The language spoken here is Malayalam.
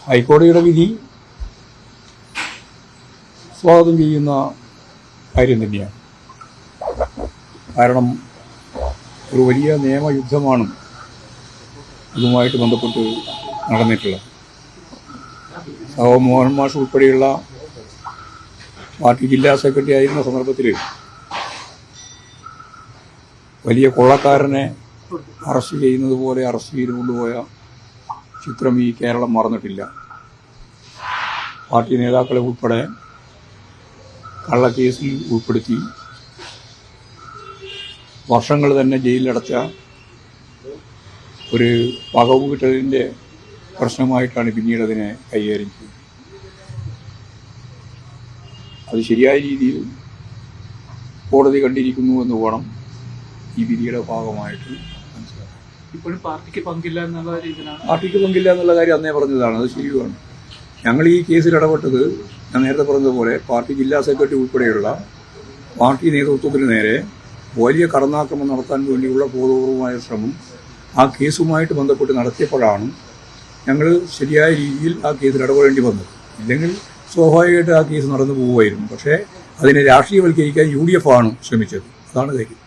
ഹൈക്കോടതിയുടെ വിധി സ്വാഗതം ചെയ്യുന്ന കാര്യം തന്നെയാണ്. കാരണം ഒരു വലിയ നിയമയുദ്ധമാണ് ഇതുമായിട്ട് ബന്ധപ്പെട്ട് നടന്നിട്ടുള്ളത്. മോഹൻ മാഷ് ഉൾപ്പെടെയുള്ള പാർട്ടി ജില്ലാ സെക്രട്ടറി ആയിരുന്ന സന്ദർഭത്തിൽ വലിയ കൊള്ളക്കാരനെ അറസ്റ്റ് ചെയ്യുന്നത് പോലെ അറസ്റ്റ് ചെയ്ത് കൊണ്ടുപോയ ചിത്രം ഈ കേരളം മറന്നിട്ടില്ല. പാർട്ടി നേതാക്കളെ ഉൾപ്പെടെ കള്ളക്കേസിൽ ഉൾപ്പെടുത്തി വർഷങ്ങൾ തന്നെ ജയിലിലടച്ച ഒരു പകവുകിട്ടതിൻ്റെ പ്രശ്നമായിട്ടാണ് പിന്നീട് അതിനെ കൈകാര്യം ചെയ്യുന്നത്. അത് ശരിയായ രീതിയിൽ കോടതി കണ്ടിരിക്കുന്നു എന്ന് വേണം ഈ വിധിയുടെ ഭാഗമായിട്ട് മനസ്സിലാക്കാം. ഇപ്പോഴും പാർട്ടിക്ക് പങ്കില്ല എന്നുള്ള രീതിയിലാണ്. പാർട്ടിക്ക് പങ്കില്ല എന്നുള്ള കാര്യം അന്നേ പറഞ്ഞതാണ്, അത് ശരിയാണ്. ഞങ്ങൾ ഈ കേസിൽ ഇടപെട്ടത് ഞാൻ നേരത്തെ പറഞ്ഞതുപോലെ പാർട്ടി ജില്ലാ സെക്രട്ടറി ഉൾപ്പെടെയുള്ള പാർട്ടി നേതൃത്വത്തിന് നേരെ വലിയ കടന്നാക്രമണം നടത്താൻ വേണ്ടിയുള്ള ബോധപൂർവമായ ശ്രമം ആ കേസുമായിട്ട് ബന്ധപ്പെട്ട് നടത്തിയപ്പോഴാണ് ഞങ്ങൾ ശരിയായ രീതിയിൽ ആ കേസിൽ ഇടപെടേണ്ടി വന്നത്. ഇല്ലെങ്കിൽ സ്വാഭാവികമായിട്ട് ആ കേസ് നടന്നു പോകുമായിരുന്നു. പക്ഷേ അതിനെ രാഷ്ട്രീയവൽക്കരിക്കാൻ UDF ആണ് ശ്രമിച്ചത്. അതാണ് കാര്യം.